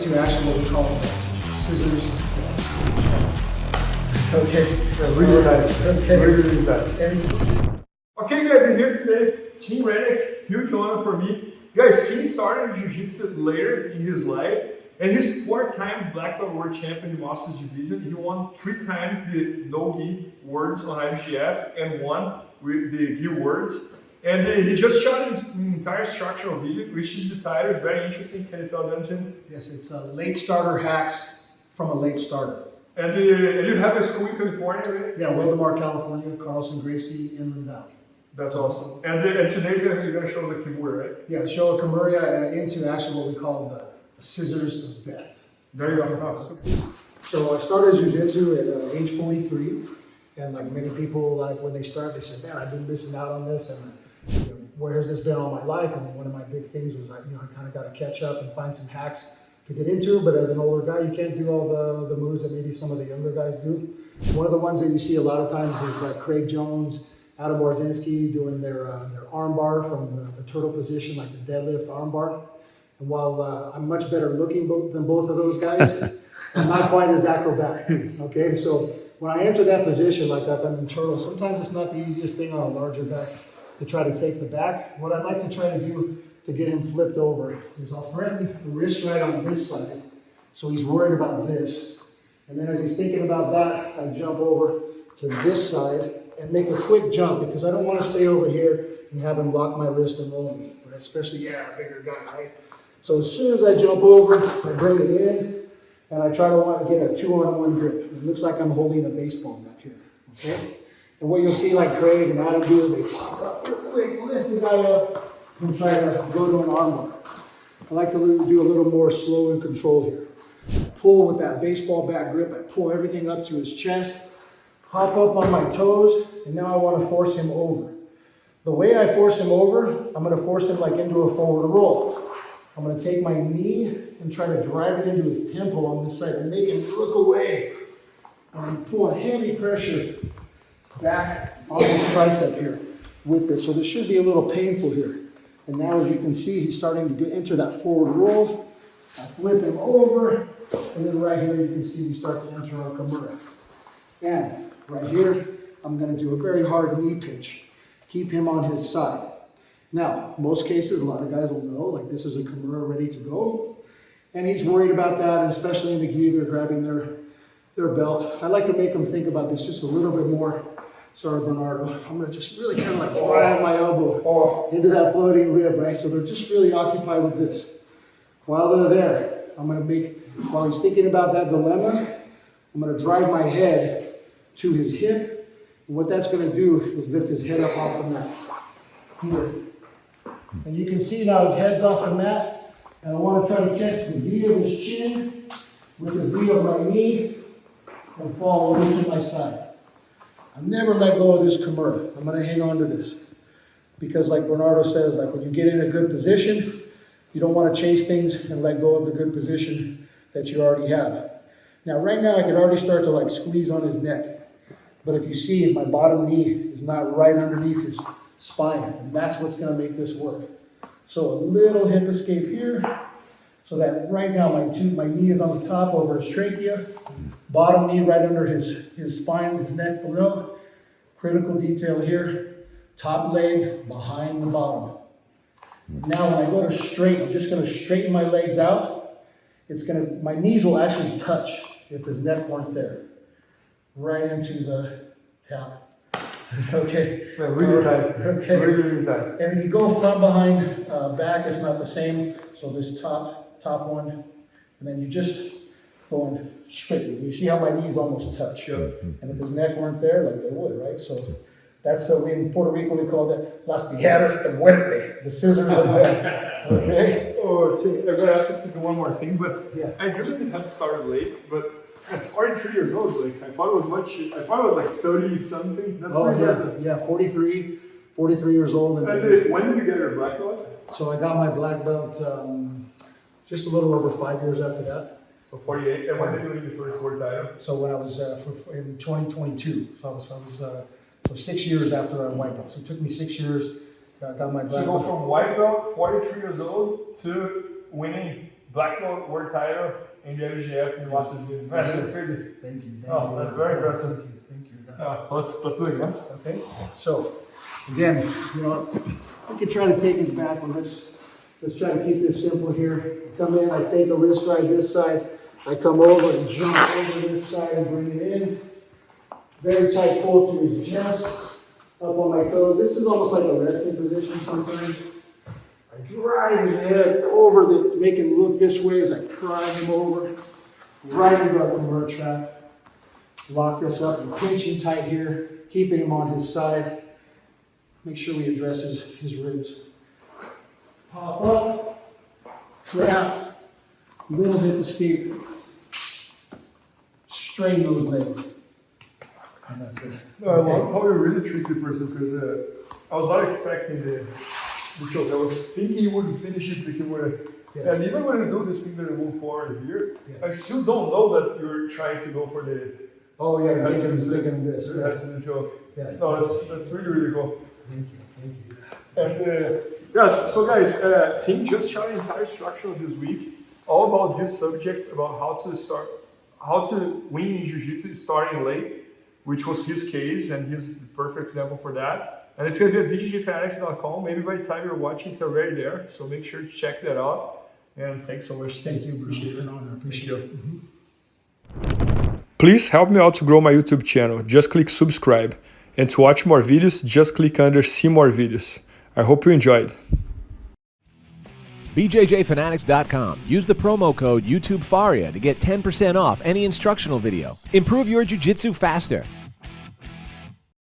into actually what we call scissors. Okay. Really tight. Okay. Really tight. Okay guys, I'm here today, Tim Rennick, huge honor for me. Guys, Tim started Jiu-Jitsu later in his life, and he's 4 times black belt world champion in Masters Division. He won 3 times the no-gi worlds on IBJJF and 1 with the gi worlds. And he just shot an entire instructional video, which is the title. It's very interesting. Can you tell them, Tim? Yes, it's late starter hacks from a late starter. And you have a school in California, right? Yeah, Wildemar, California, Carlson Gracie, Inland Valley. That's awesome. And today's you're going to show the Kimura, right? Yeah, show a Kimura into actually what we call the scissors of death. There you go. So I started Jiu-Jitsu at age 43, and like many people, like when they start, they say, "Man, I've been missing out on this, and where has this been all my life?" And one of my big things was, I kind of got to catch up and find some hacks to get into. But as an older guy, you can't do all the moves that maybe some of the younger guys do. One of the ones that you see a lot of times is like Craig Jones, Adam Borzinski doing their arm bar from the turtle position, like the deadlift arm bar. And while I'm much better looking than both of those guys, I'm not quite as acrobatic. Okay, so when I enter that position, like if I'm in turtle, sometimes it's not the easiest thing on a larger guy to try to take the back. What I like to try to do to get him flipped over is I'll threaten the wrist right on this side, so he's worried about this. And then as he's thinking about that, I jump over to this side and make a quick jump, because I don't want to stay over here and have him lock my wrist and roll me, right? Especially, a bigger guy, right? So as soon as I jump over, I bring it in, and I try to want to get a 2-on-1 grip. It looks like I'm holding a baseball bat here, okay? And what you'll see like Craig and Adam do is they pop up real quick, lift the guy up, and try to go to an arm bar. I like to do a little more slow and controlled here. Pull with that baseball bat grip, I pull everything up to his chest, hop up on my toes, and now I want to force him over. The way I force him over, I'm going to force him like into a forward roll. I'm going to take my knee and try to drive it into his temple on this side and make him look away. And I'm pulling heavy pressure back on his tricep here with this. So this should be a little painful here. And now as you can see, he's starting to enter that forward roll. I flip him over, and then right here you can see we start to enter our Kimura. And right here, I'm going to do a very hard knee pitch. Keep him on his side. Now, most cases, a lot of guys will know, like this is a Kimura ready to go. And he's worried about that, and especially in the gi, they're grabbing their belt. I like to make them think about this just a little bit more. Sorry, Bernardo. I'm going to just really kind of like drive my elbow into that floating rib, right? So they're just really occupied with this. While they're there, I'm going to while he's thinking about that dilemma, I'm going to drive my head to his hip. And what that's going to do is lift his head up off the mat. Here. And you can see now his head's off the mat. And I want to try to catch the V of his chin with the V of my knee and fall over to my side. I'll never let go of this Kimura. I'm going to hang on to this. Because like Bernardo says, like when you get in a good position, you don't want to chase things and let go of the good position that you already have. Now, right now, I can already start to like squeeze on his neck. But if you see, my bottom knee is not right underneath his spine, and that's what's going to make this work. So a little hip escape here, so that right now my knee is on the top over his trachea, bottom knee right under his spine, his neck below. Critical detail here, top leg behind the bottom. Now when I go to straight, I'm just going to straighten my legs out. My knees will actually touch if his neck weren't there. Right into the tap. Okay. Yeah, really tight. Okay. Really tight. And if you go front, behind, back, it's not the same. So this top one, and then you just going straight. You see how my knees almost touch. Yep. And if his neck weren't there, like they would, right? So that's in Puerto Rico we call that las tijeras de muerte, the scissors of death. Okay. Oh, Tim, I'm going to ask you to do one more thing, but Yeah. I really had started late, but at 43 years old, like I thought it was like 30 something. That's pretty impressive. Yeah, 43 years old. And when did you get your black belt? So I got my black belt just a little over 5 years after that. So 48. And when did you win your first world title? So when I was in 2022, so I was 6 years after I white belt. So it took me 6 years. Got my black So you go belt. from white belt, 43 years old, to winning black belt world title in the IBJJF in Las Vegas. That's crazy. Thank you. Oh, that's very impressive. Thank you. Let's do it again. Okay, so again, you know, we can try to take this back, but let's try to keep this simple here. Come in, I fake a wrist right this side. I come over and jump over this side and bring it in. Very tight pull to his chest, up on my toes. This is almost like a resting position sometimes. I drive his head over, make him look this way as I drive him over, right into our Kimura trap. Lock this up and pinching tight here, keeping him on his side. Make sure we address his ribs. Pop up, trap, little hip escape. Straighten those legs. And that's it. No, I love how you really treat the person because I was not expecting the choke. I was thinking you wouldn't finish it with the Kimura. Yeah. And even when you do this thing that you move forward here, I still don't know that you're trying to go for the. Oh yeah, he's thinking this. Yeah. No, that's really, really cool. Thank you. And yes, so guys, Tim just shot an entire instructional this week, all about these subjects, about how to win in Jiu-Jitsu starting late, which was his case, and he's the perfect example for that. And it's going to be at IBJJFanatics.com. Maybe by the time you're watching, it's already there. So make sure to check that out. And thanks so much. Thank you, appreciate it. I appreciate it. Please help me out to grow my YouTube channel. Just click subscribe. And to watch more videos, just click under see more videos. I hope you enjoyed. IBJJFanatics.com. Use the promo code YouTube Faria to get 10% off any instructional video. Improve your jiu-jitsu faster.